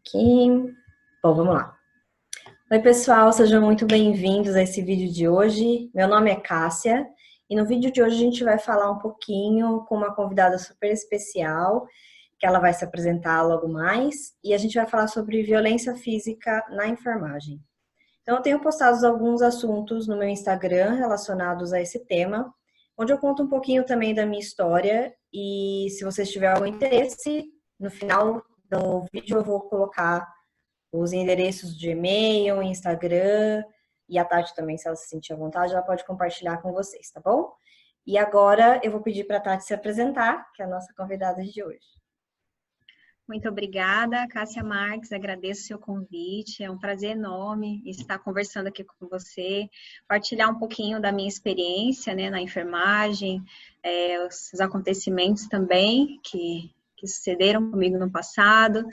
Aqui. Bom, vamos lá. Oi, pessoal, sejam muito bem-vindos a esse vídeo de hoje. Meu nome é Cássia e no vídeo de hoje a gente vai falar um pouquinho com uma convidada super especial, que ela vai se apresentar logo mais, e a gente vai falar sobre violência física na enfermagem. Então, eu tenho postado alguns assuntos no meu Instagram relacionados a esse tema, onde eu conto um pouquinho também da minha história e se vocês tiverem algum interesse, no final do vídeo eu vou colocar os endereços de e-mail, Instagram, e a Tati também, se ela se sentir à vontade, ela pode compartilhar com vocês, tá bom? E agora eu vou pedir para a Tati se apresentar, que é a nossa convidada de hoje. Muito obrigada, Cássia Marques, agradeço o seu convite, é um prazer enorme estar conversando aqui com você, partilhar um pouquinho da minha experiência, né, na enfermagem, os acontecimentos também que sucederam comigo no passado.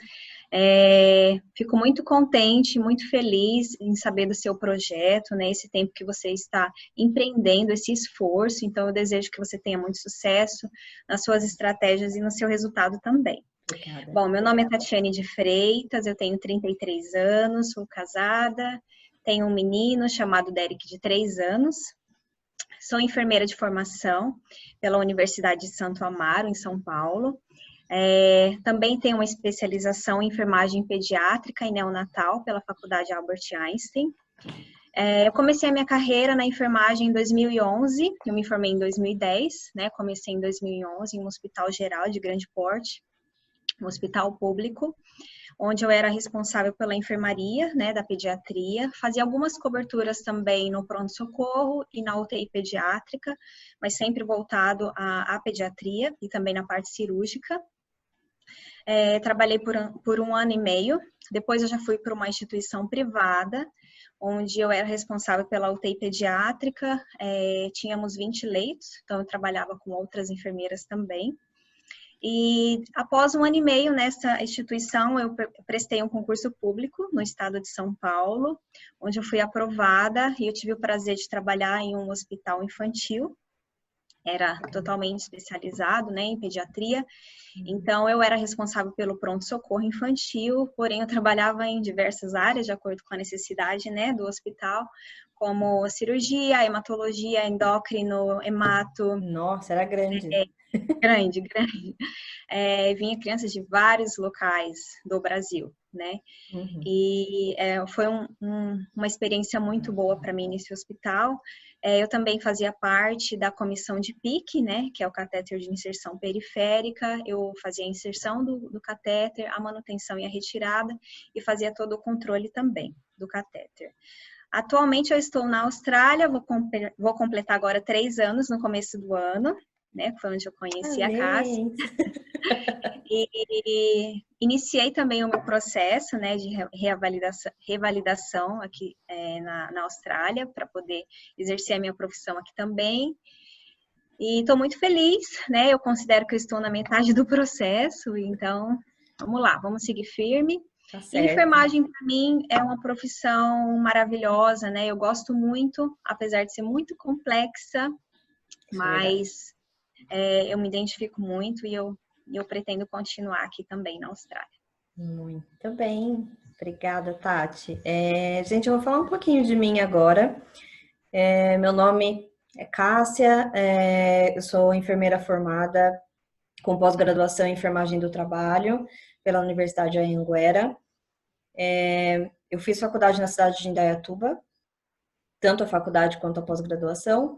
Fico muito contente, muito feliz em saber do seu projeto, né, esse tempo que você está empreendendo, esse esforço, então eu desejo que você tenha muito sucesso nas suas estratégias e no seu resultado também. Obrigada. Bom, meu nome é Tatiane de Freitas, eu tenho 33 anos, sou casada, tenho um menino chamado Derek de 3 anos, sou enfermeira de formação pela Universidade de Santo Amaro, em São Paulo. Também tenho uma especialização em enfermagem pediátrica e neonatal pela Faculdade Albert Einstein. Eu comecei a minha carreira na enfermagem em 2011, eu me formei em 2010, né? Comecei em 2011 em um hospital geral de grande porte, um hospital público, onde eu era responsável pela enfermaria, né, da pediatria, fazia algumas coberturas também no pronto-socorro e na UTI pediátrica, mas sempre voltado à pediatria e também na parte cirúrgica. Trabalhei por um ano e meio, depois eu já fui para uma instituição privada, onde eu era responsável pela UTI pediátrica, tínhamos 20 leitos, então eu trabalhava com outras enfermeiras também. E após um ano e meio nessa instituição, eu prestei um concurso público no estado de São Paulo, onde eu fui aprovada e eu tive o prazer de trabalhar em um hospital infantil. Era totalmente especializado, né, em pediatria. Então, eu era responsável pelo pronto-socorro infantil, porém eu trabalhava em diversas áreas, de acordo com a necessidade, né, do hospital, como cirurgia, hematologia, endócrino, hemato. Nossa, era grande. Grande. Vinha crianças de vários locais do Brasil, né? Uhum. E foi uma experiência muito boa para mim nesse hospital. Eu também fazia parte da comissão de PIC, né? Que é o catéter de inserção periférica. Eu fazia a inserção do catéter, a manutenção e a retirada, e fazia todo o controle também do catéter. Atualmente eu estou na Austrália, vou completar agora 3 anos no começo do ano, né? Foi onde eu conheci a Cássia. E iniciei também o meu processo, né, de revalidação aqui na Austrália, para poder exercer a minha profissão aqui também. E estou muito feliz, né? Eu considero que eu estou na metade do processo, então vamos lá, vamos seguir firme. Tá E certo. enfermagem, para mim, é uma profissão maravilhosa, né? Eu gosto muito, apesar de ser muito complexa, mas eu me identifico muito e eu pretendo continuar aqui também na Austrália. Muito bem. Obrigada, Tati. Gente, eu vou falar um pouquinho de mim agora. Meu nome é Cássia, eu sou enfermeira formada com pós-graduação em enfermagem do trabalho pela Universidade Anhanguera. Eu fiz faculdade na cidade de Indaiatuba, tanto a faculdade quanto a pós-graduação,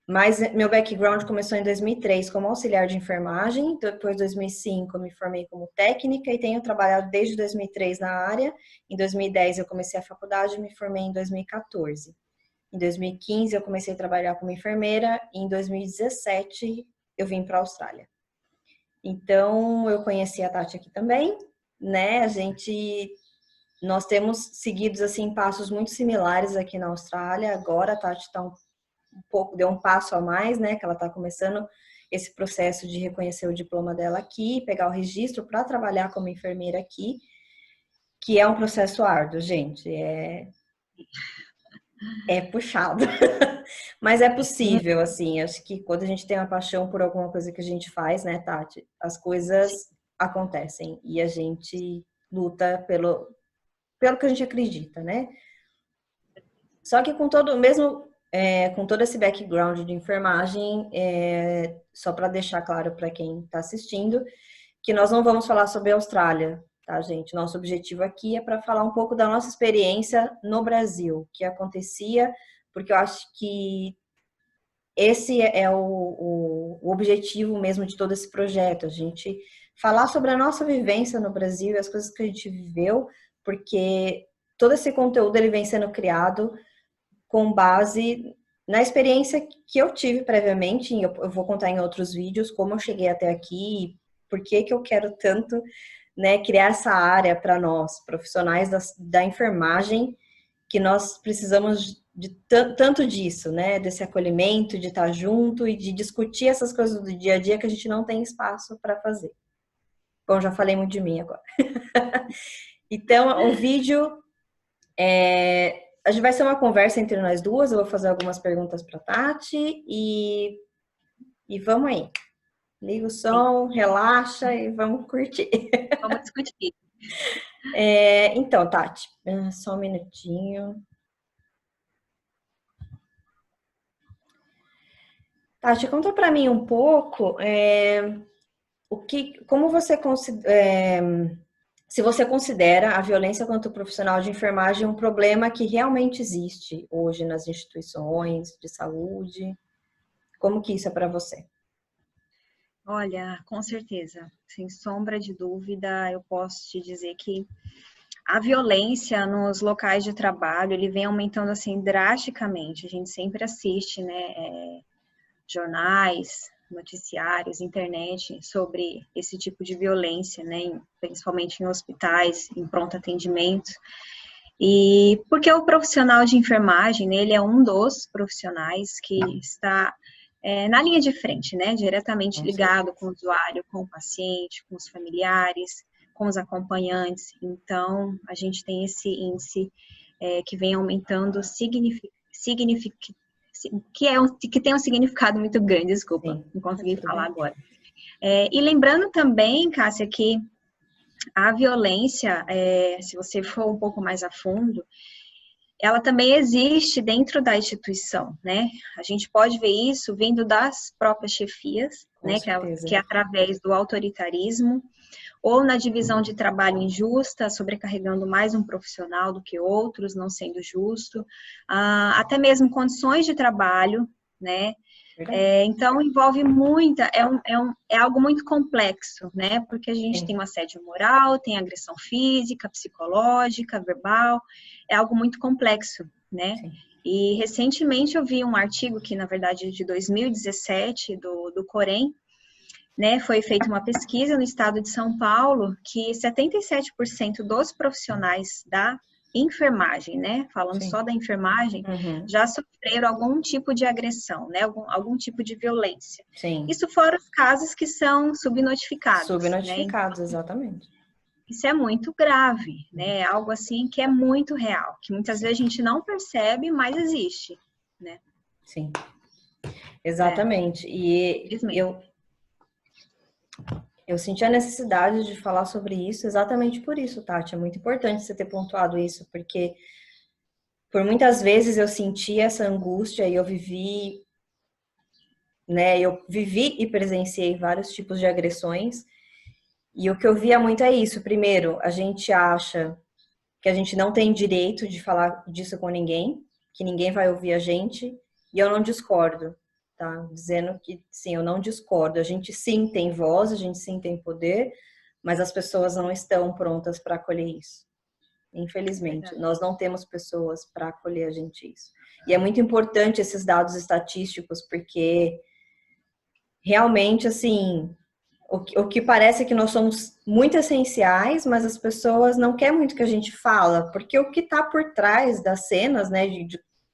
mas meu background começou em 2003 como auxiliar de enfermagem, depois em 2005 eu me formei como técnica e tenho trabalhado desde 2003 na área. Em 2010 eu comecei a faculdade e me formei em 2014. Em 2015 eu comecei a trabalhar como enfermeira e em 2017 eu vim para a Austrália. Então eu conheci a Tati aqui também, né? Nós temos seguidos assim passos muito similares aqui na Austrália. Agora a Tati está deu um passo a mais, né? Que ela está começando esse processo de reconhecer o diploma dela aqui, pegar o registro para trabalhar como enfermeira aqui, que é um processo árduo, gente. É puxado, mas é possível, assim. Acho que quando a gente tem uma paixão por alguma coisa que a gente faz, né, Tati, as coisas acontecem e a gente luta pelo que a gente acredita, né? Só que com todo, mesmo com todo esse background de enfermagem, só para deixar claro para quem está assistindo, que nós não vamos falar sobre a Austrália, tá, gente? Nosso objetivo aqui é para falar um pouco da nossa experiência no Brasil, o que acontecia, porque eu acho que esse é o objetivo mesmo de todo esse projeto, a gente falar sobre a nossa vivência no Brasil e as coisas que a gente viveu, porque todo esse conteúdo ele vem sendo criado com base na experiência que eu tive previamente, e eu vou contar em outros vídeos como eu cheguei até aqui, por que que eu quero tanto, né, criar essa área para nós, profissionais da enfermagem, que nós precisamos de tanto disso, né, desse acolhimento, de estar junto e de discutir essas coisas do dia a dia que a gente não tem espaço para fazer. Bom, já falei muito de mim agora. Então, o vídeo a gente vai ser uma conversa entre nós duas. Eu vou fazer algumas perguntas para Tati e vamos aí. Liga o som, relaxa e vamos curtir. Vamos discutir. Então, Tati, só um minutinho. Tati, conta para mim um pouco como você se você considera a violência contra o profissional de enfermagem um problema que realmente existe hoje nas instituições de saúde. Como que isso é para você? Olha, com certeza, sem sombra de dúvida, eu posso te dizer que a violência nos locais de trabalho, ele vem aumentando assim drasticamente. A gente sempre assiste, né, jornais, noticiários, internet sobre esse tipo de violência, né, principalmente em hospitais, em pronto atendimento. E porque o profissional de enfermagem, né, ele é um dos profissionais que está na linha de frente, né, diretamente ligado com o usuário, com o paciente, com os familiares, com os acompanhantes. Então, a gente tem esse índice que vem aumentando que tem um significado muito grande, desculpa, Sim, não consegui falar agora. E lembrando também, Cássia, que a violência, se você for um pouco mais a fundo, ela também existe dentro da instituição, né? A gente pode ver isso vindo das próprias chefias, né? Que é através do autoritarismo, ou na divisão de trabalho injusta, sobrecarregando mais um profissional do que outros, não sendo justo, até mesmo condições de trabalho, né? Então, envolve muita, é algo muito complexo, né? Porque a gente tem um assédio moral, tem agressão física, psicológica, verbal, é algo muito complexo, né? Sim. E recentemente eu vi um artigo que, na verdade, de 2017, do Corém, né? Foi feita uma pesquisa no estado de São Paulo que 77% dos profissionais da enfermagem, né? Falando Sim. só da enfermagem, já sofreram algum tipo de agressão, né? Algum tipo de violência. Sim. Isso fora os casos que são subnotificados. Subnotificados, né? Exatamente. Isso é muito grave, né? É algo assim que é muito real, que muitas vezes a gente não percebe, mas existe, né? Sim. Exatamente. E eu senti a necessidade de falar sobre isso exatamente por isso, Tati. É muito importante você ter pontuado isso, porque por muitas vezes eu senti essa angústia e eu vivi, né? Eu vivi e presenciei vários tipos de agressões. E o que eu via muito é isso. Primeiro, a gente acha que a gente não tem direito de falar disso com ninguém, que ninguém vai ouvir a gente, e eu não discordo. Tá? Dizendo que, sim, eu não discordo. A gente sim tem voz, a gente sim tem poder, mas as pessoas não estão prontas para acolher isso. Infelizmente, nós não temos pessoas para acolher a gente isso. E é muito importante esses dados estatísticos, porque realmente, assim, o que parece é que nós somos muito essenciais, mas as pessoas não querem muito que a gente fala, porque o que está por trás das cenas, né,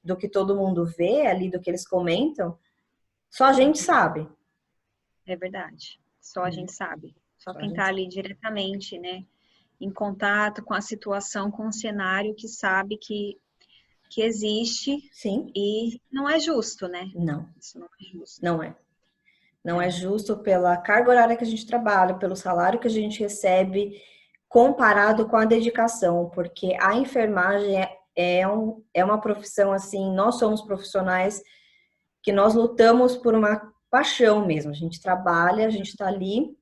do que todo mundo vê ali, do que eles comentam, só a gente sabe. É verdade. Só a gente sabe. Só quem está ali diretamente, né? Em contato com a situação, com o cenário, que sabe que existe. Sim. E não é justo, né? Não. Isso não é justo. Não é. Não é justo pela carga horária que a gente trabalha, pelo salário que a gente recebe, comparado com a dedicação, porque a enfermagem é uma profissão assim, nós somos profissionais que nós lutamos por uma paixão mesmo. A gente trabalha, a gente está ali.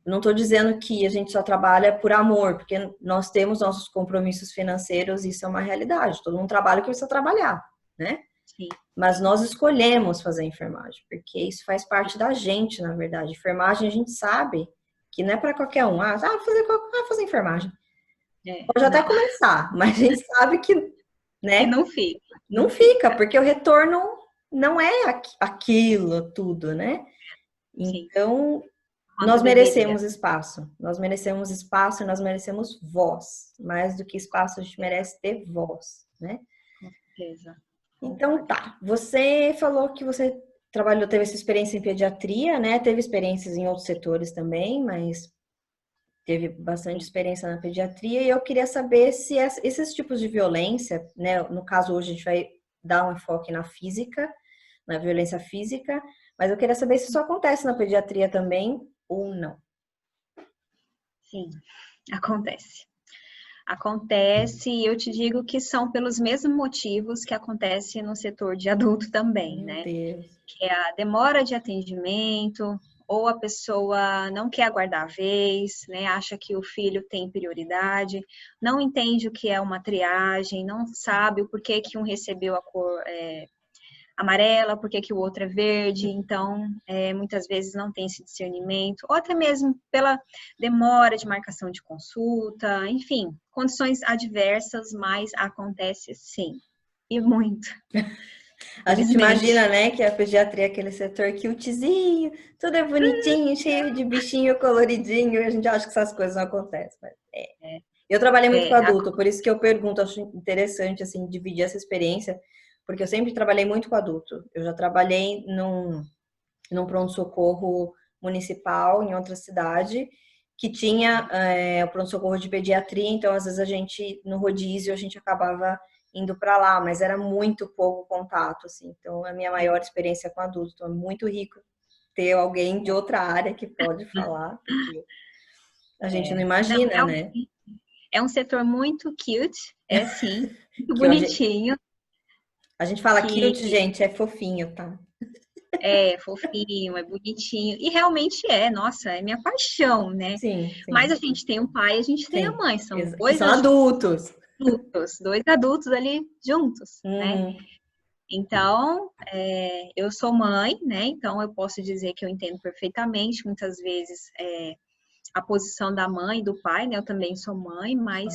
Não estou dizendo que a gente só trabalha por amor, porque nós temos nossos compromissos financeiros, isso é uma realidade. Todo mundo trabalha porque precisa trabalhar, né? Sim. Mas nós escolhemos fazer enfermagem, porque isso faz parte da gente, na verdade. Enfermagem a gente sabe que não é para qualquer um. Fazer enfermagem. Pode até Não. começar, mas a gente sabe que, Que né? não fica. Não fica, porque o retorno não é aquilo tudo, né? Sim. Então, Quanto nós deveria. merecemos espaço. Nós merecemos espaço e nós merecemos voz. Mais do que espaço, a gente merece ter voz, né? Com certeza. Então, tá. Você falou que você trabalhou, teve essa experiência em pediatria, né? Teve experiências em outros setores também, mas teve bastante Sim. experiência na pediatria. E eu queria saber se esses tipos de violência, né? No caso, hoje a gente vai dar um enfoque na física, na violência física, mas eu queria saber se isso acontece na pediatria também ou não. Sim, acontece. Acontece, e eu te digo que são pelos mesmos motivos que acontece no setor de adulto também, Meu né? Deus. Que é a demora de atendimento, ou a pessoa não quer aguardar a vez, né? Acha que o filho tem prioridade, não entende o que é uma triagem, não sabe o porquê que um recebeu a cor amarela, porque que o outro é verde, então muitas vezes não tem esse discernimento, ou até mesmo pela demora de marcação de consulta, enfim, condições adversas, mas acontece sim, e muito. A gente Felizmente. imagina, né, que a pediatria é aquele setor cutezinho, tudo é bonitinho, cheio de bichinho coloridinho, e a gente acha que essas coisas não acontecem. Mas eu trabalhei muito com É, adulto, por isso que eu pergunto, acho interessante, assim, dividir essa experiência, porque eu sempre trabalhei muito com adulto. Eu já trabalhei num pronto-socorro municipal em outra cidade, que tinha o pronto-socorro de pediatria, então às vezes a gente, no rodízio, a gente acabava indo para lá, mas era muito pouco contato, assim. Então a minha maior experiência com adulto, então é muito rico ter alguém de outra área que pode falar, porque a gente não não, imagina, né? é um setor muito cute, é sim, muito Que bonitinho, a gente fala que cute, gente, é fofinho, tá? é fofinho, é bonitinho, e realmente é, nossa, é minha paixão, né? Sim, Mas sim, a gente tem um pai, a gente tem a sim. mãe, são Que são adultos. dois adultos ali juntos, né? Uhum. Então, eu sou mãe, né? Então eu posso dizer que eu entendo perfeitamente, muitas vezes, a posição da mãe e do pai, né? Eu também sou mãe, mas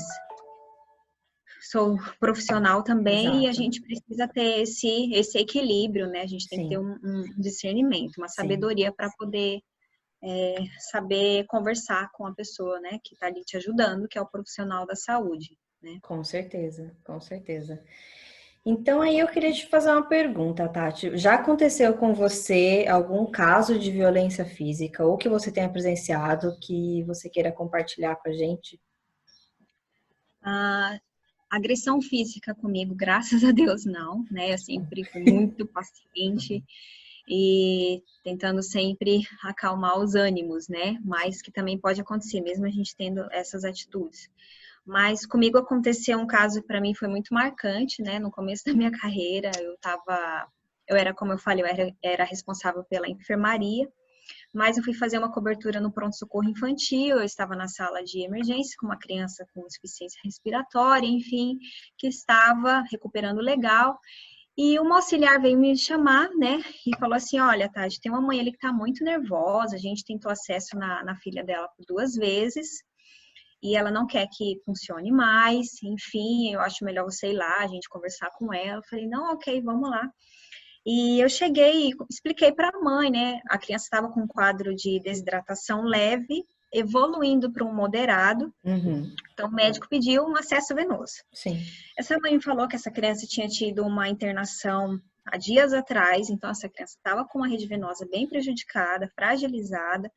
sou profissional também e a Exato. gente precisa ter esse equilíbrio, né? A gente tem que ter Sim, um discernimento, uma sim. sabedoria para poder saber conversar com a pessoa, né? Que está ali te ajudando, que é o profissional da saúde, né? Com certeza, com certeza. Então, aí eu queria te fazer uma pergunta, Tati. Já aconteceu com você algum caso de violência física ou que você tenha presenciado que você queira compartilhar com a gente? A agressão física comigo, graças a Deus, não, né? Eu sempre fui muito paciente e tentando sempre acalmar os ânimos, né? Mas que também pode acontecer, mesmo a gente tendo essas atitudes. Mas comigo aconteceu um caso que para mim foi muito marcante, né? No começo da minha carreira, eu era, como eu falei, era responsável pela enfermaria, mas eu fui fazer uma cobertura no pronto-socorro infantil, eu estava na sala de emergência com uma criança com insuficiência respiratória, enfim, que estava recuperando legal, e uma auxiliar veio me chamar, né, e falou assim, olha, Tati, tem uma mãe ali que está muito nervosa, a gente tentou acesso na filha dela por 2 vezes, e ela não quer que funcione mais, enfim, eu acho melhor você ir lá, a gente conversar com ela. Eu falei, não, ok, vamos lá. E eu cheguei e expliquei para a mãe, né? A criança estava com um quadro de desidratação leve, evoluindo para um moderado. Uhum, Então, o médico pediu um acesso venoso. sim. Essa mãe falou que essa criança tinha tido uma internação há dias atrás, então essa criança estava com uma rede venosa bem prejudicada, fragilizada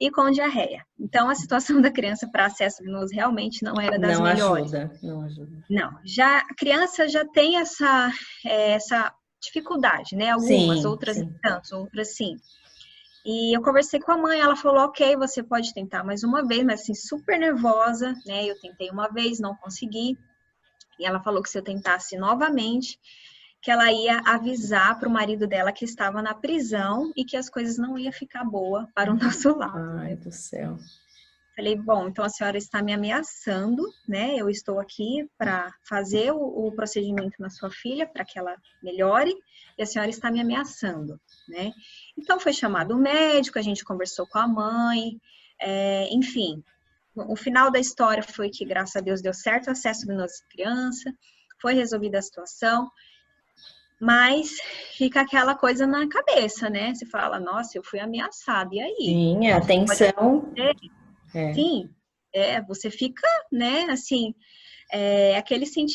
e com diarreia. Então, a situação da criança para acesso venoso realmente não era das Não melhores. ajuda, não ajuda. Não, já a criança já tem essa dificuldade, né? Algumas, Sim, outras sim. tantas, outras sim. E eu conversei com a mãe, ela falou, ok, você pode tentar mais uma vez, mas assim, super nervosa, né? Eu tentei uma vez, não consegui. E ela falou que se eu tentasse novamente, que ela ia avisar para o marido dela que estava na prisão e que as coisas não iam ficar boa para o nosso lado, Ai, né? do céu. Falei, bom, então a senhora está me ameaçando, né? Eu estou aqui para fazer o procedimento na sua filha para que ela melhore e a senhora está me ameaçando, né? Então foi chamado o médico, a gente conversou com a mãe, enfim. O final da história foi que, graças a Deus, deu certo o acesso da nossa criança, foi resolvida a situação, mas fica aquela coisa na cabeça, né? Você fala, nossa, eu fui ameaçada, e aí? Sim, a Isso pode atenção. acontecer? É. Sim, você fica, né, assim,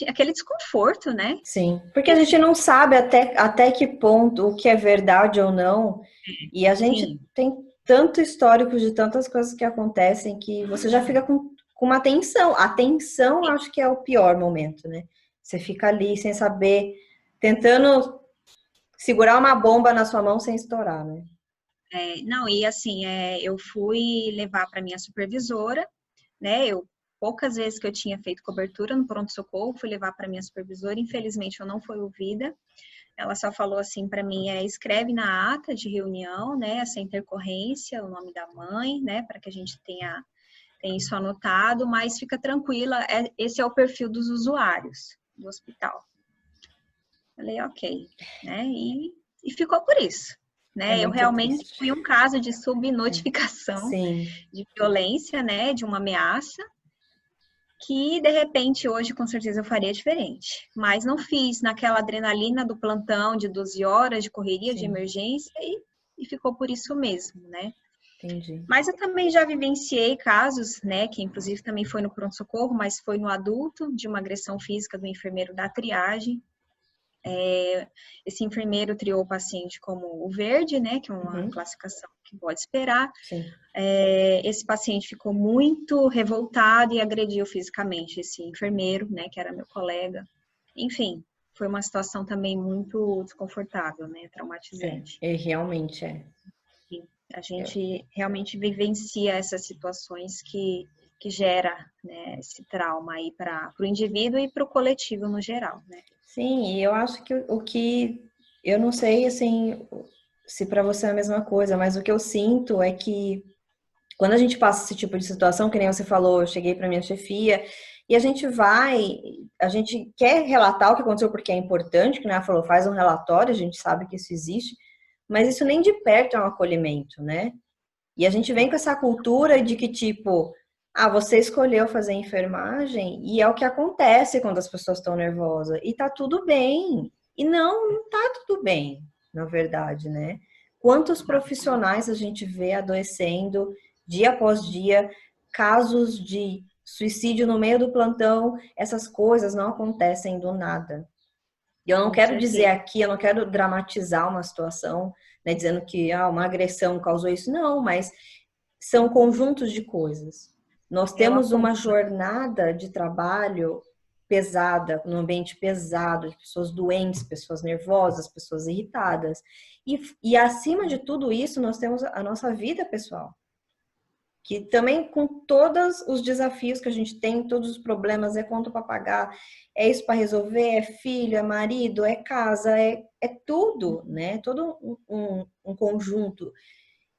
aquele desconforto, né? Sim, porque a gente não sabe até que ponto o que é verdade ou não, e a gente Sim, tem tanto histórico de tantas coisas que acontecem que você já fica com uma tensão. A tensão, acho que é o pior momento, né? Você fica ali sem saber, tentando segurar uma bomba na sua mão sem estourar, né? não, e assim, eu fui levar para minha supervisora, né? Poucas vezes que eu tinha feito cobertura no pronto-socorro, fui levar para minha supervisora, infelizmente eu não fui ouvida. Ela só falou assim para mim, escreve na ata de reunião, né, essa intercorrência, o nome da mãe, né, para que a gente tenha isso anotado, mas fica tranquila, esse é o perfil dos usuários do hospital. Falei, ok, né, e ficou por isso, É né, eu muito realmente triste. fui um caso de É. subnotificação Sim, de violência, né, de uma ameaça, que de repente hoje com certeza eu faria diferente. Mas não fiz naquela adrenalina do plantão de 12 horas de correria de sim, emergência e ficou por isso mesmo, né? entendi. Mas eu também já vivenciei casos, né, que inclusive também foi no pronto-socorro, mas foi no adulto, de uma agressão física do enfermeiro da triagem. Esse enfermeiro triou o paciente como o verde, né, que é uma Uhum, classificação que pode esperar. sim. Esse paciente ficou muito revoltado e agrediu fisicamente esse enfermeiro, né, que era meu colega. Enfim, foi uma situação também muito desconfortável, né, traumatizante. Realmente é. E a Eu- gente realmente vivencia essas situações que gera, né, esse trauma aí para o indivíduo e para o coletivo no geral, né? Sim, e eu acho que o que eu não sei assim se para você é a mesma coisa, mas o que eu sinto é que quando a gente passa esse tipo de situação, que nem você falou, eu cheguei para minha chefia e a gente quer relatar o que aconteceu porque é importante, que ela falou, faz um relatório, a gente sabe que isso existe, mas isso nem de perto é um acolhimento, né? E a gente vem com essa cultura de que, tipo, você escolheu fazer enfermagem e é o que acontece quando as pessoas estão nervosas. E tá tudo bem. E não tá tudo bem, na verdade, né? Quantos profissionais a gente vê adoecendo dia após dia, casos de suicídio no meio do plantão, essas coisas não acontecem do nada. E eu não Com quero dizer certeza. aqui, eu não quero dramatizar uma situação, né, dizendo que uma agressão causou isso, não, mas são conjuntos de coisas. Nós É o temos uma acúmulo. jornada de trabalho pesada, num ambiente pesado, de pessoas doentes, pessoas nervosas, pessoas irritadas. E acima de tudo isso, nós temos a nossa vida pessoal, que também com todos os desafios que a gente tem, todos os problemas, é conta para pagar, é isso para resolver, é filho, é marido, é casa, é tudo, né? Todo um conjunto.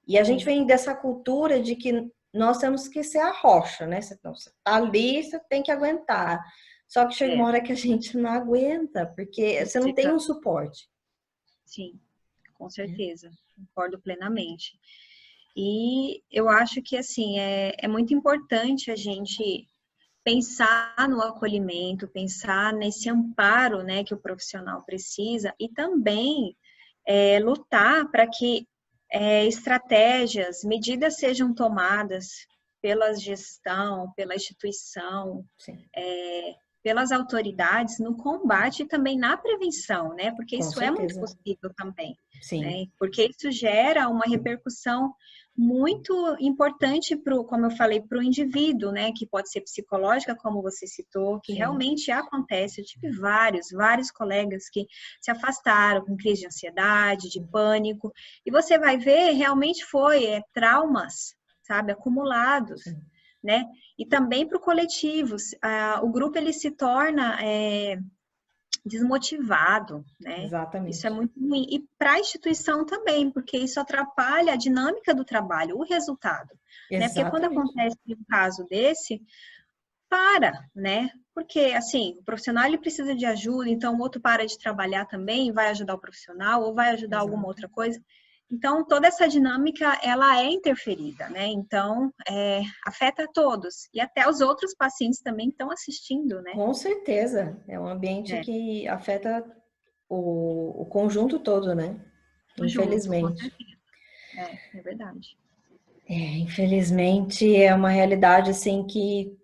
E a gente Sim, vem dessa cultura de que nós temos que ser a rocha, né? Você tá ali, você tem que aguentar. Só que chega uma é. hora que a gente não aguenta, porque você não tem Fica, um suporte. sim, com Né? certeza. Concordo plenamente. E eu acho que, assim, é muito importante a gente pensar no acolhimento, pensar nesse amparo, né, que o profissional precisa e também lutar para que estratégias, medidas sejam tomadas pela gestão, pela instituição, Sim, pelas autoridades no combate e também na prevenção, né? Porque com isso é muito certeza. possível também, Sim, né? Porque isso gera uma repercussão muito importante para, como eu falei, para o indivíduo, né? Que pode ser psicológica, como você citou, que Sim. realmente acontece. Eu tive vários colegas que se afastaram com crise de ansiedade, de pânico, e você vai ver, realmente foi traumas, sabe, acumulados, Sim. né? E também para o coletivo, o grupo ele se torna desmotivado, né? Isso é Exatamente. muito ruim. E para a instituição também, porque isso atrapalha a dinâmica do trabalho, o resultado, né? Porque quando Exatamente. acontece um caso desse, né? Porque, assim, o profissional ele precisa de ajuda, então o outro para de trabalhar também, vai ajudar o profissional ou vai ajudar alguma Exato. outra coisa. Então, toda essa dinâmica, ela é interferida, né? Então, afeta a todos. E até os outros pacientes também estão assistindo, né? Com certeza. É um ambiente É, que afeta o conjunto todo, né? junto, com Infelizmente. certeza. É verdade. Infelizmente é uma realidade assim que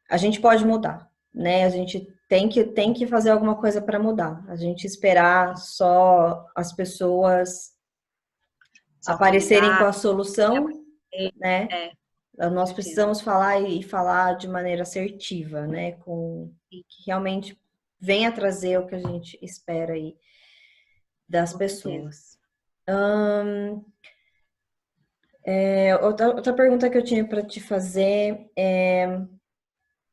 a gente pode mudar, né? A gente tem que fazer alguma coisa para mudar. A gente esperar só as pessoas Se aparecerem com autorizar, a solução, né? com Nós certeza. precisamos falar e falar de maneira assertiva, né? Com que realmente venha trazer o que a gente espera aí das Com certeza. pessoas. Outra pergunta que eu tinha para te fazer é: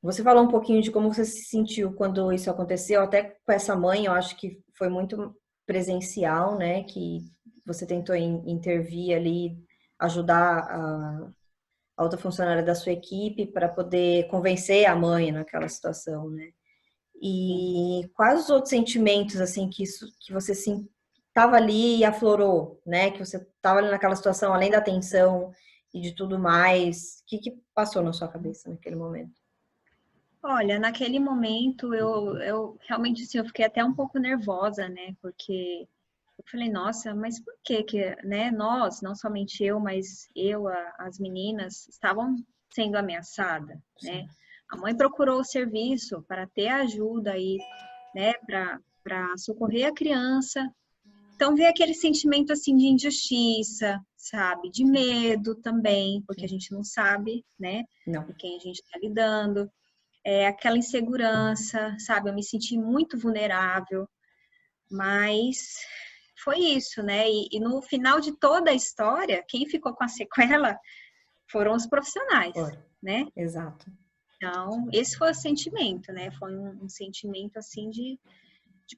você falou um pouquinho de como você se sentiu quando isso aconteceu, até com essa mãe, eu acho que foi muito presencial, né? Que você tentou intervir ali, ajudar a outra funcionária da sua equipe para poder convencer a mãe naquela situação, né? Sim. E quais os outros sentimentos assim que você estava ali e aflorou, né? Que você estava ali naquela situação, além da tensão e de tudo mais, o que passou na sua cabeça naquele momento? Olha, naquele momento eu realmente assim, eu fiquei até um pouco nervosa, né? Porque eu falei, nossa, mas por que, né? Nós, não somente eu, mas as meninas estavam sendo ameaçadas, né? Sim, A mãe procurou o serviço para ter ajuda aí, né? Para socorrer a criança. Então, veio aquele sentimento assim de injustiça, sabe? De medo também, porque a sim. gente não sabe, né? Não, Com quem a gente está lidando. Aquela insegurança, sabe? Eu me senti muito vulnerável, mas foi isso, né? E no final de toda a história, quem ficou com a sequela foram os profissionais, foi. né? Exato. Então, esse foi o sentimento, né? Foi um sentimento assim de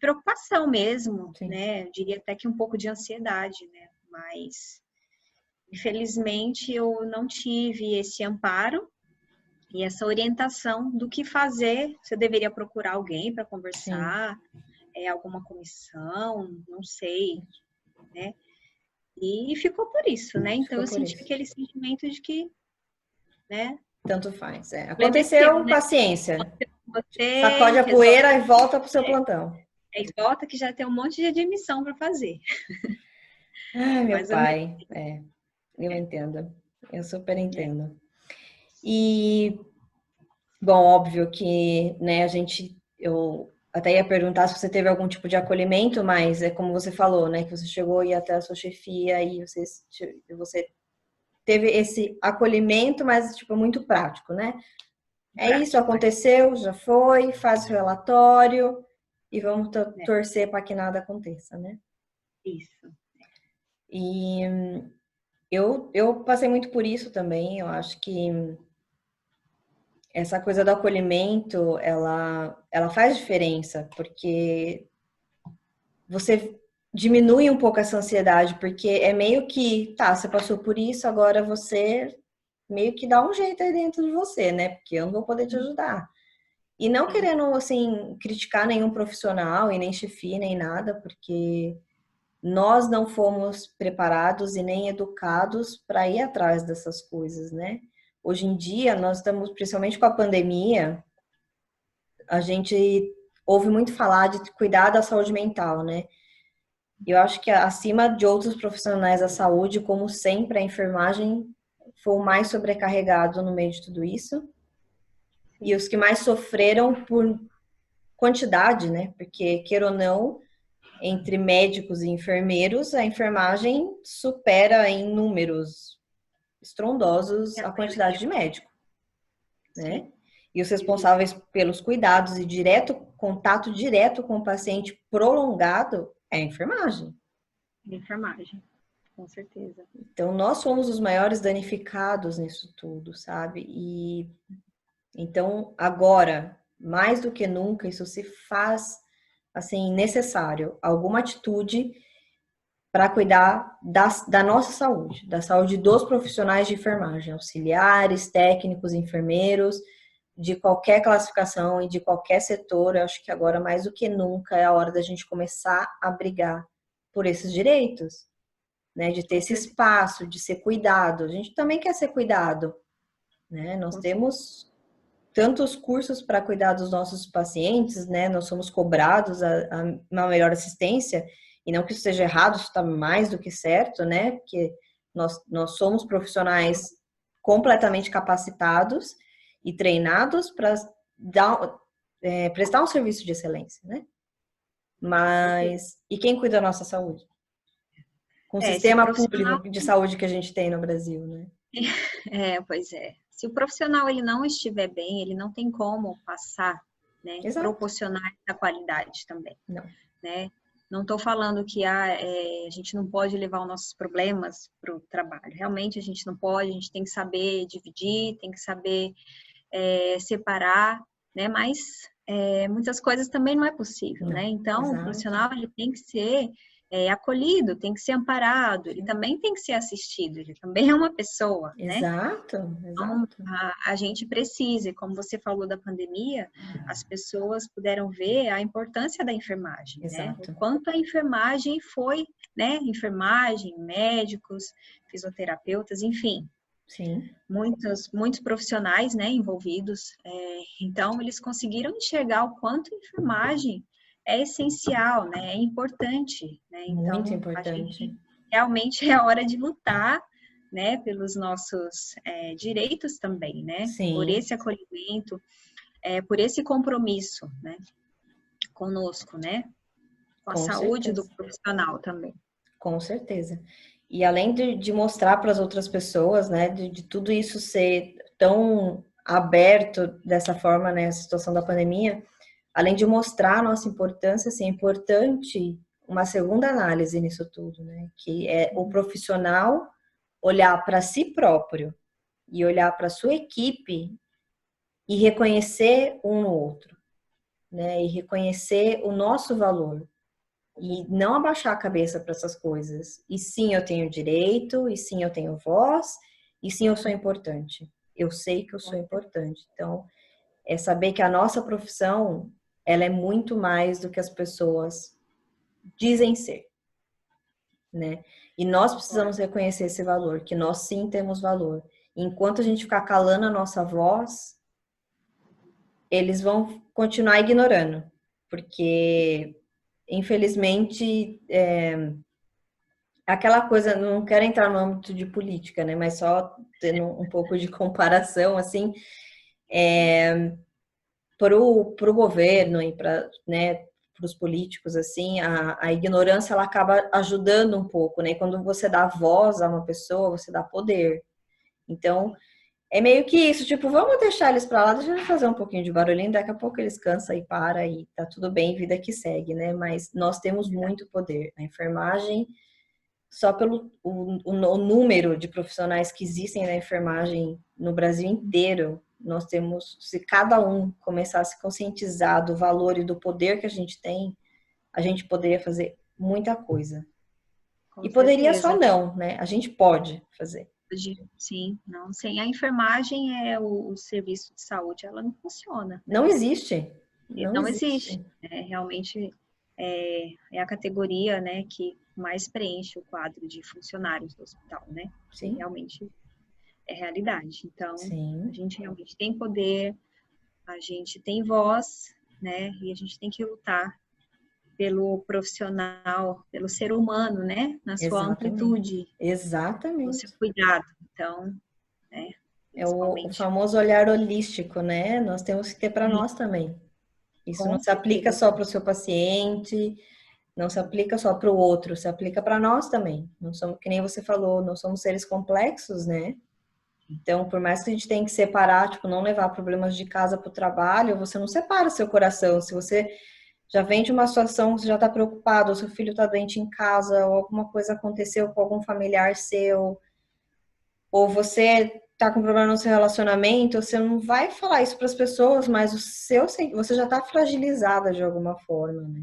preocupação mesmo, Sim. né? Eu diria até que um pouco de ansiedade, né? Mas infelizmente eu não tive esse amparo e essa orientação do que fazer, se eu deveria procurar alguém para Sim. conversar, alguma comissão, não sei, né? E ficou por isso, né? Então Ficou eu por senti isso. aquele sentimento de que, né? Tanto faz. Problema é seu, Aconteceu, né? paciência. Sacode Você a resolve poeira e volta pro seu plantão. e volta que já tem um monte de admissão para fazer. Ai, É meu mais ou menos. pai. Eu entendo. Eu super É. entendo. E, bom, óbvio que, né, eu até ia perguntar se você teve algum tipo de acolhimento, mas é como você falou, né, que você chegou e ia até a sua chefia e você teve esse acolhimento, mas, tipo, muito prático, né? É isso, Prático, aconteceu, já foi, faz o relatório e vamos né? torcer para que nada aconteça, né? Isso. E eu passei muito por isso também. Eu acho que essa coisa do acolhimento, ela faz diferença, porque você diminui um pouco essa ansiedade, porque é meio que, tá, você passou por isso, agora você meio que dá um jeito aí dentro de você, né? Porque eu não vou poder te ajudar. E não Sim. querendo, assim, criticar nenhum profissional e nem chefia, nem nada, porque nós não fomos preparados e nem educados para ir atrás dessas coisas, né? Hoje em dia, nós estamos, principalmente com a pandemia, a gente ouve muito falar de cuidar da saúde mental, né? Eu acho que acima de outros profissionais da saúde, como sempre, a enfermagem foi o mais sobrecarregado no meio de tudo isso. E Sim. os que mais sofreram por quantidade, né? Porque, queira ou não, entre médicos e enfermeiros, a enfermagem supera em números estrondosos a quantidade de médico, né? E os responsáveis pelos cuidados e contato direto com o paciente prolongado é a enfermagem. Enfermagem, com certeza. Então, nós somos os maiores danificados nisso tudo, sabe? E então, agora, mais do que nunca, isso se faz, assim, necessário. Alguma atitude para cuidar da nossa saúde, da saúde dos profissionais de enfermagem, auxiliares, técnicos, enfermeiros, de qualquer classificação e de qualquer setor. Eu acho que agora, mais do que nunca, é a hora da gente começar a brigar por esses direitos, né? De ter esse espaço, de ser cuidado. A gente também quer ser cuidado, né? Nós temos tantos cursos para cuidar dos nossos pacientes, né? Nós somos cobrados a uma melhor assistência, e não que isso seja errado, isso está mais do que certo, né? Porque nós somos profissionais completamente capacitados e treinados para prestar um serviço de excelência, né? Mas, e quem cuida da nossa saúde? Com o sistema público de saúde que a gente tem no Brasil, né? Pois é. Se o profissional ele não estiver bem, ele não tem como passar, né? Exato. Proporcionar essa qualidade também. Não. Né? Não estou falando que a gente não pode levar os nossos problemas para o trabalho. Realmente a gente não pode, a gente tem que saber dividir, tem que saber separar, né? Mas muitas coisas também não é possível, Não. né? Então, Exato. o profissional ele tem que ser acolhido, tem que ser amparado, ele também tem que ser assistido, ele também é uma pessoa, né? Exato, Então, exato. a gente precisa, e como você falou da pandemia, as pessoas puderam ver a importância da enfermagem, né? Exato. O quanto a enfermagem foi, né? Enfermagem, médicos, fisioterapeutas, enfim. Sim. Muitos profissionais, né, envolvidos. Então, eles conseguiram enxergar o quanto a enfermagem é essencial, né? É importante, né? Então, Muito importante. Realmente é hora de lutar, né, pelos nossos direitos também, né? Sim. Por esse acolhimento, por esse compromisso, né? Conosco, né? Com a saúde do profissional também. Com certeza. E além de mostrar para as outras pessoas, né, de tudo isso ser tão aberto dessa forma, né, a situação da pandemia, além de mostrar a nossa importância, assim, é importante uma segunda análise nisso tudo, né, que é o profissional olhar para si próprio e olhar para sua equipe e reconhecer um no outro, né, e reconhecer o nosso valor. E não abaixar a cabeça para essas coisas. E sim, eu tenho direito, e sim, eu tenho voz, e sim, eu sou importante. Eu sei que eu sou importante. Então, é saber que a nossa profissão, ela é muito mais do que as pessoas dizem ser, né? E nós precisamos reconhecer esse valor, que nós sim temos valor. Enquanto a gente ficar calando a nossa voz, eles vão continuar ignorando, porque infelizmente, aquela coisa, não quero entrar no âmbito de política, né, mas só tendo um pouco de comparação, assim, para o governo e para, né, os políticos, assim, a ignorância, ela acaba ajudando um pouco, né, e quando você dá voz a uma pessoa, você dá poder. Então, é meio que isso, tipo, vamos deixar eles para lá, deixa eles fazer um pouquinho de barulhinho, daqui a pouco eles cansam e para e tá tudo bem, vida que segue, né? Mas nós temos muito poder. A enfermagem, só pelo o número de profissionais que existem na enfermagem no Brasil inteiro, nós temos, se cada um começar a se conscientizar do valor e do poder que a gente poderia fazer muita coisa. Com e poderia certeza. só não, né? A gente pode fazer. Sim, não. Sem a enfermagem, o serviço de saúde, ela não funciona. Não existe. Não existe. Realmente é a categoria, né, que mais preenche o quadro de funcionários do hospital, né? Sim. Realmente é realidade. Então, Sim. a gente realmente tem poder, a gente tem voz, né? E a gente tem que lutar pelo profissional, pelo ser humano, né? Na sua amplitude. Exatamente. No seu cuidado. Então, né? É o famoso olhar holístico, né? Nós temos que ter para nós também. Isso não se aplica só para o seu paciente, não se aplica só para o outro, se aplica para nós também. Não somos, que nem você falou, não somos seres complexos, né? Então, por mais que a gente tenha que separar, tipo, não levar problemas de casa para o trabalho, você não separa seu coração. Se você já vem de uma situação, você já está preocupado, ou seu filho está doente em casa, ou alguma coisa aconteceu com algum familiar seu, ou você está com problema no seu relacionamento, você não vai falar isso para as pessoas, mas você já está fragilizada de alguma forma, né?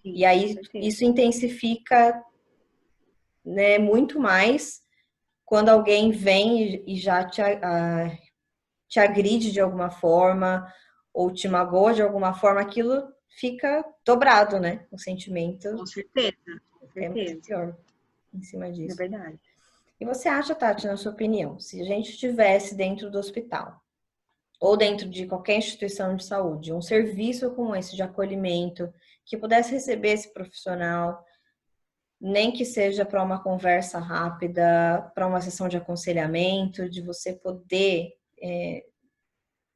Sim, E com aí certeza. isso intensifica, né, muito mais quando alguém vem e já te agride de alguma forma ou te magoa de alguma forma, aquilo fica dobrado, né? O sentimento Com certeza, com é muito certeza. pior em cima É disso. verdade. E você acha, Tati, na sua opinião, se a gente estivesse dentro do hospital ou dentro de qualquer instituição de saúde, um serviço como esse de acolhimento, que pudesse receber esse profissional, nem que seja para uma conversa rápida, para uma sessão de aconselhamento, de você poder,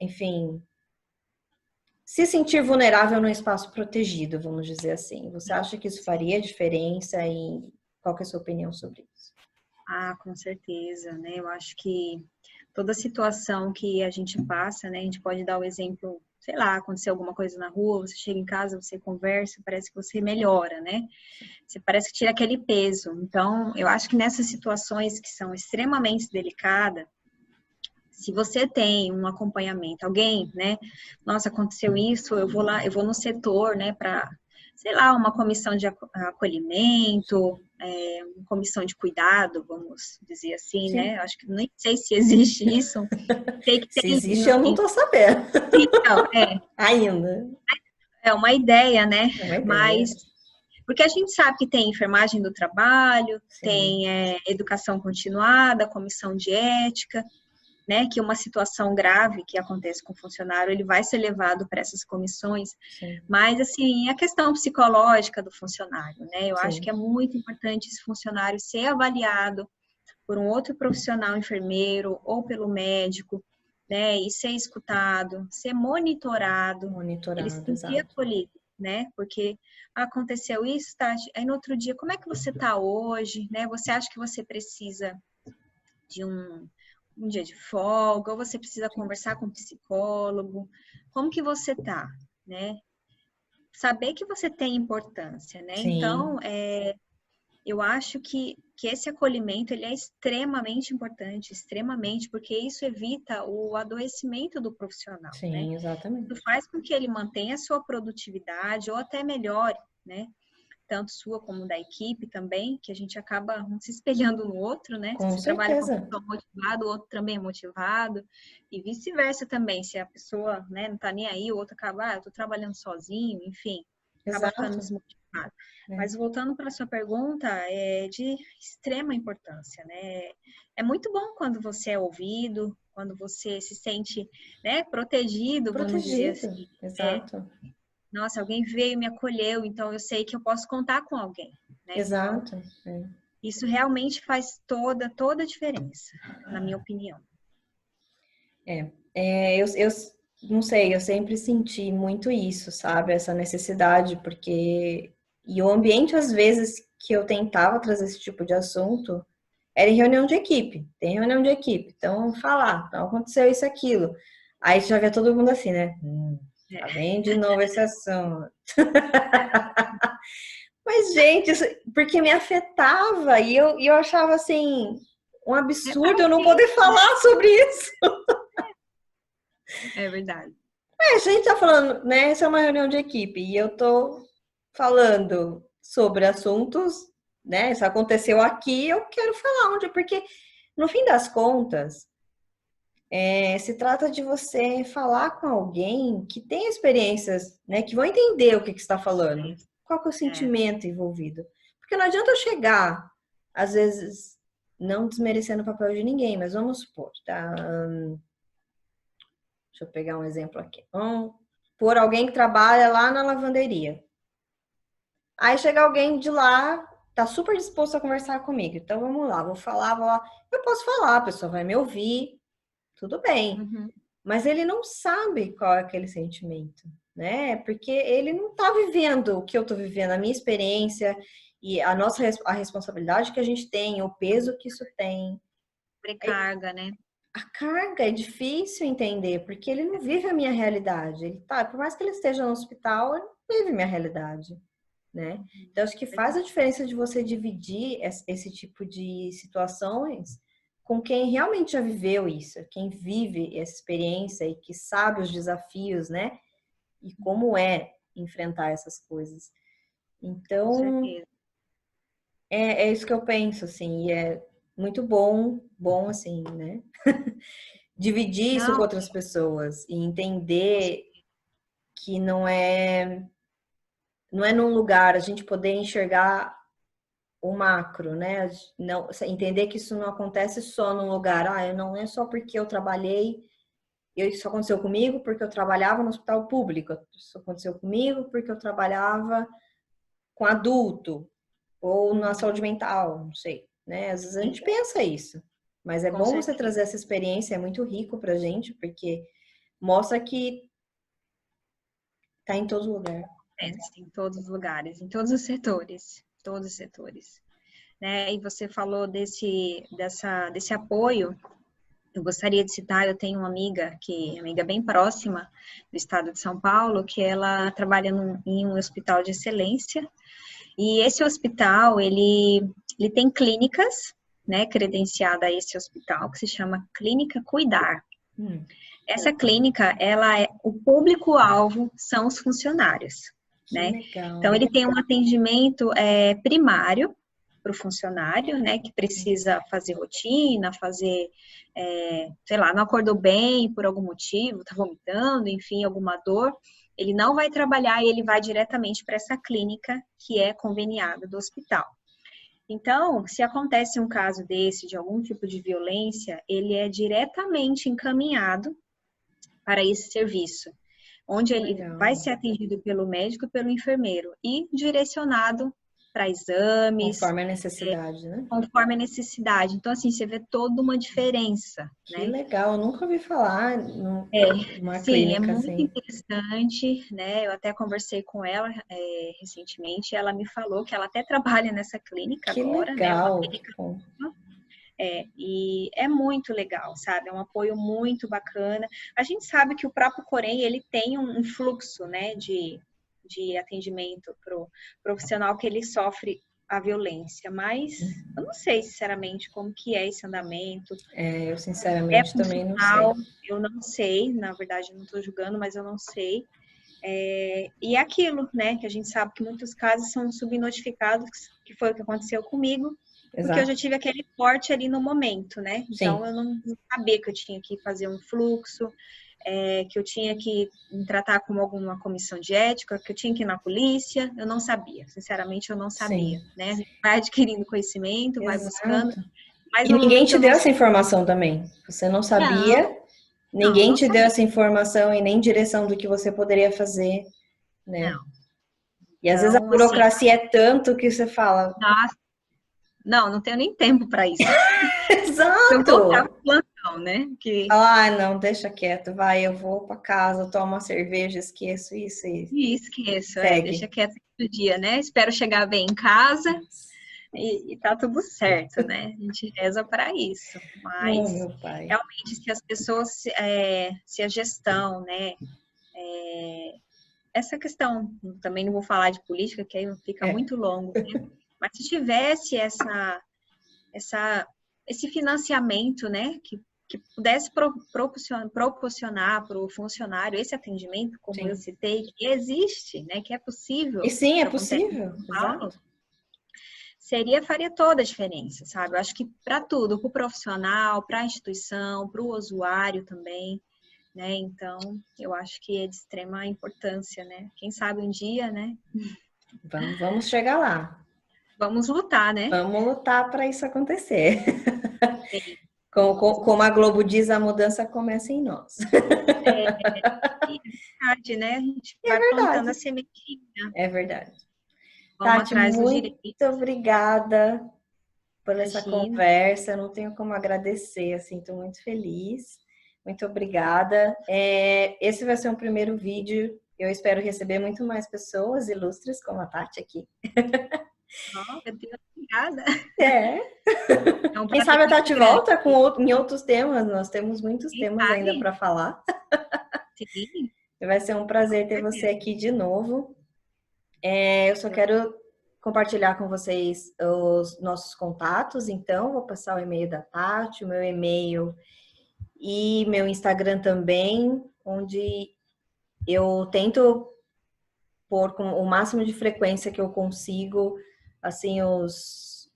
enfim, se sentir vulnerável num espaço protegido, vamos dizer assim. Você acha que isso Sim. faria diferença e qual que é a sua opinião sobre isso? Ah, com certeza, né? Eu acho que toda situação que a gente passa, né? A gente pode dar o exemplo, sei lá, aconteceu alguma coisa na rua, você chega em casa, você conversa, parece que você melhora, né? Você parece que tira aquele peso. Então, eu acho que nessas situações que são extremamente delicadas, se você tem um acompanhamento, alguém, né? Nossa, aconteceu isso, eu vou lá, eu vou no setor, né, para, sei lá, uma comissão de acolhimento, uma comissão de cuidado, vamos dizer assim, Sim. né? Acho que nem sei se existe isso. Sei que Se tem, existe, eu não tô sabendo. então, Ainda. é uma ideia, né? É uma ideia. Mas porque a gente sabe que tem enfermagem do trabalho, Sim, tem educação continuada, comissão de ética, né, que uma situação grave que acontece com o funcionário, ele vai ser levado para essas comissões, sim, mas, assim, a questão psicológica do funcionário, né, eu acho que sim. é muito importante esse funcionário ser avaliado por um outro profissional enfermeiro ou pelo médico, né, e ser escutado, ser monitorado, ele se Monitorado, sentir exato. acolhido, né, porque aconteceu isso, Tati, aí no outro dia, como é que você está hoje, né, você acha que você precisa de um dia de folga, ou você precisa conversar com um psicólogo, como que você tá, né? Saber que você tem importância, né? Sim, Então, eu acho que esse acolhimento, ele é extremamente importante, extremamente, porque isso evita o adoecimento do profissional, né? sim, Isso exatamente. faz com que ele mantenha a sua produtividade ou até melhore, né? Tanto sua como da equipe também, que a gente acaba um se espelhando no outro, né? Se Com você trabalha com uma certeza. pessoa motivada, o outro também é motivado, e vice-versa também, se a pessoa, né, não tá nem aí, o outro acaba, eu tô trabalhando sozinho, enfim, acaba ficando Exato. desmotivado. É. Mas voltando para a sua pergunta, é de extrema importância, né? É muito bom quando você é ouvido, quando você se sente, né, protegido, vamos dizer Protegido, assim. É, exato. nossa, alguém veio e me acolheu, então eu sei que eu posso contar com alguém, né? Então, Exato. É. isso realmente faz toda a diferença, na minha opinião. Eu não sei, eu sempre senti muito isso, sabe? Essa necessidade, porque. E o ambiente, às vezes, que eu tentava trazer esse tipo de assunto, era em reunião de equipe. Tem reunião de equipe. Então, falar, então aconteceu isso, aquilo. Aí já vê todo mundo assim, né? Lá É, vem de novo esse assunto. Mas, gente, porque me afetava e eu achava assim um absurdo faz eu não poder tempo, né? falar sobre isso. É verdade. A gente tá falando, né? Essa é uma reunião de equipe e eu tô falando sobre assuntos, né? Isso aconteceu aqui, eu quero falar onde, porque no fim das contas, se trata de você falar com alguém que tem experiências, né? Que vão entender o que está falando, qual que é o É, sentimento envolvido. Porque não adianta eu chegar, às vezes, não desmerecendo o papel de ninguém, mas vamos supor, tá? Deixa eu pegar um exemplo aqui. Vamos por alguém que trabalha lá na lavanderia. Aí chega alguém de lá, tá super disposto a conversar comigo. Então vamos lá, vou lá. Eu posso falar, a pessoa vai me ouvir, tudo bem. uhum, Mas ele não sabe qual é aquele sentimento, né? Porque ele não tá vivendo o que eu tô vivendo, a minha experiência e a responsabilidade que a gente tem, o peso que isso tem. precarga, né? a carga é difícil entender, porque ele não vive a minha realidade. Ele tá, por mais que ele esteja no hospital, ele não vive a minha realidade, né? Então, acho que faz a diferença de você dividir esse tipo de situações com quem realmente já viveu isso, quem vive essa experiência e que sabe os desafios, né? E como é enfrentar essas coisas. Com Então, certeza. é isso que eu penso, assim, e é muito bom, assim, né? Dividir isso com Não, outras pessoas e com entender que não é num lugar a gente poder enxergar o macro, né? Não, entender que isso não acontece só num lugar, não é só porque eu trabalhei, isso aconteceu comigo porque eu trabalhava no hospital público, isso aconteceu comigo porque eu trabalhava com adulto ou na saúde mental, não sei, né? Às vezes a gente certeza. pensa isso, mas é Com bom você certeza. trazer essa experiência, é muito rico pra gente, porque mostra que tá em todo lugar. Acontece em todos os lugares, em todos os setores, né? E você falou desse apoio. Eu gostaria de citar, eu tenho uma amiga amiga bem próxima do estado de São Paulo, que ela trabalha em um hospital de excelência. E esse hospital, ele tem clínicas, né, credenciada a esse hospital, que se chama Clínica Cuidar. Hum, Essa clínica, o público-alvo são os funcionários, que né? Então, legal. ele tem um atendimento primário para o funcionário, né, que precisa fazer rotina, sei lá, não acordou bem por algum motivo, está vomitando, enfim, alguma dor. Ele não vai trabalhar e ele vai diretamente para essa clínica que é conveniada do hospital. Então, se acontece um caso desse, de algum tipo de violência, ele é diretamente encaminhado para esse serviço, onde Que ele vai legal. ser atendido pelo médico e pelo enfermeiro e direcionado para exames, Conforme a necessidade, né? conforme a necessidade. Então, assim, você vê toda uma diferença, Que né? legal. Eu nunca ouvi falar numa Sim, é clínica muito assim. interessante, né? Eu até conversei com ela recentemente, ela me falou que ela até trabalha nessa clínica Que agora, né? Uma legal. Que clínica bom. e é muito legal, sabe? É um apoio muito bacana. A gente sabe que o próprio Corém, ele tem um fluxo, né, de atendimento pro profissional que ele sofre a violência, mas eu não sei, sinceramente, como que é esse andamento. Eu É sinceramente também não sei. funcional, eu não sei, na verdade, eu não estou julgando, mas eu não sei. E é aquilo, né, que a gente sabe que muitos casos são subnotificados, que foi o que aconteceu comigo, porque eu já Exato. tive aquele corte ali no momento, né? Então Sim. eu não sabia que eu tinha que fazer um fluxo, que eu tinha que me tratar como alguma comissão de ética, que eu tinha que ir na polícia, eu não sabia, sinceramente eu não sabia, Sim. né? A gente vai adquirindo conhecimento, vai buscando, Exato. mas E no ninguém momento te eu deu não essa sabia. informação também. Você não Não, sabia, não, ninguém não te deu sabia. essa informação e nem direção do que você poderia fazer, né? Não. E às vezes a Então, assim, burocracia é tanto que você fala, nossa, não tenho nem tempo para isso. Se eu voltar exato! pro plantão, né? Que Fala, não, deixa quieto, vai, eu vou para casa, tomo uma cerveja, esqueço isso e e esqueço, deixa segue. quieto do dia, né? Espero chegar bem em casa e tá tudo certo, né? A gente reza para isso. Oh, Mas meu pai. realmente, se as pessoas, se a gestão, né? Essa questão, também não vou falar de política, que aí fica É, muito longo, né? Mas se tivesse esse financiamento, né, que pudesse proporcionar para o funcionário esse atendimento, como eu sim. citei, que existe, né, que é E possível, sim, é que acontece em possível, São Paulo, exato. faria toda a diferença, sabe? Eu acho que para tudo, para o profissional, para a instituição, para o usuário também, né? Então, eu acho que é de extrema importância, né? Quem sabe um dia, né? Vamos chegar lá. Vamos lutar, né? Vamos lutar para isso acontecer. Sim, Como, vamos como lutar. a Globo diz, a mudança começa em nós. É, e é verdade, né? A gente É vai plantando a verdade. sementinha. É verdade. Vamos Tati, atrás dos muito direitos. obrigada por essa Imagina. conversa. Eu não tenho como agradecer, assim, estou muito feliz. Muito obrigada. Esse vai ser um primeiro vídeo. Eu espero receber muito mais pessoas ilustres como a Tati aqui. Oh, meu Deus, obrigada. É. É um Quem prazer sabe a muito Tati grande. volta em outros temas. Nós temos muitos Quem temas ainda sabe? para falar. Sim, Vai ser um prazer com ter você certeza. aqui de novo. Eu só Eu- quero compartilhar com vocês os nossos contatos, então vou passar o e-mail da Tati, o meu e-mail e meu Instagram também, onde eu tento pôr com o máximo de frequência que eu consigo, assim, os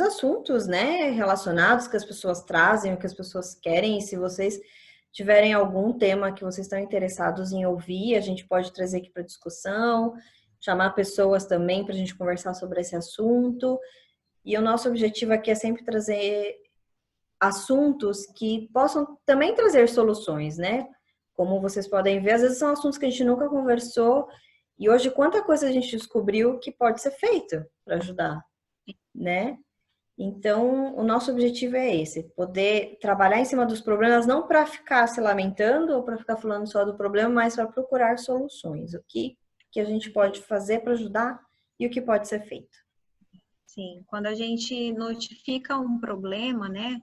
assuntos, né, relacionados que as pessoas trazem, o que as pessoas querem, e se vocês tiverem algum tema que vocês estão interessados em ouvir, a gente pode trazer aqui para discussão, chamar pessoas também para a gente conversar sobre esse assunto. E o nosso objetivo aqui é sempre trazer assuntos que possam também trazer soluções, né? Como vocês podem ver, às vezes são assuntos que a gente nunca conversou e hoje quanta coisa a gente descobriu que pode ser feito para ajudar, né? Então, o nosso objetivo é esse, poder trabalhar em cima dos problemas, não para ficar se lamentando ou para ficar falando só do problema, mas para procurar soluções. O que a gente pode fazer para ajudar e o que pode ser feito. Sim, quando a gente notifica um problema, né,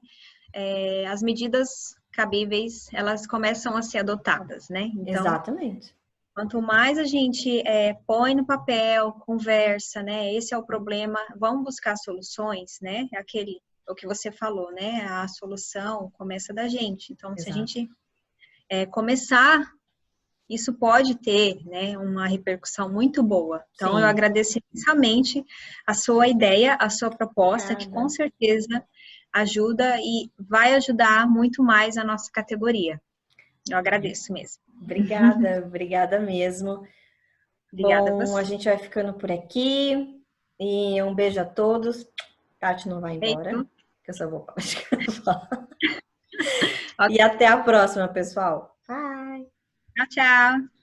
as medidas cabíveis, elas começam a ser adotadas, né? Então, Exatamente. quanto mais a gente põe no papel, conversa, né? Esse é o problema. Vamos buscar soluções, né? O que você falou, né? A solução começa da gente. Então, se a Exato. gente começar, isso pode ter, né? Uma repercussão muito boa. Então, eu Sim. agradeço imensamente a sua ideia, a sua proposta, que com Obrigada. certeza ajuda e vai ajudar muito mais a nossa categoria. Eu agradeço mesmo. Obrigada, obrigada mesmo. Obrigada a Bom, a você. gente vai ficando por aqui e um beijo a todos. Tati não vai embora, Beijo. que eu só vou falar. Ok. E até a próxima, pessoal. Bye! Tchau, tchau.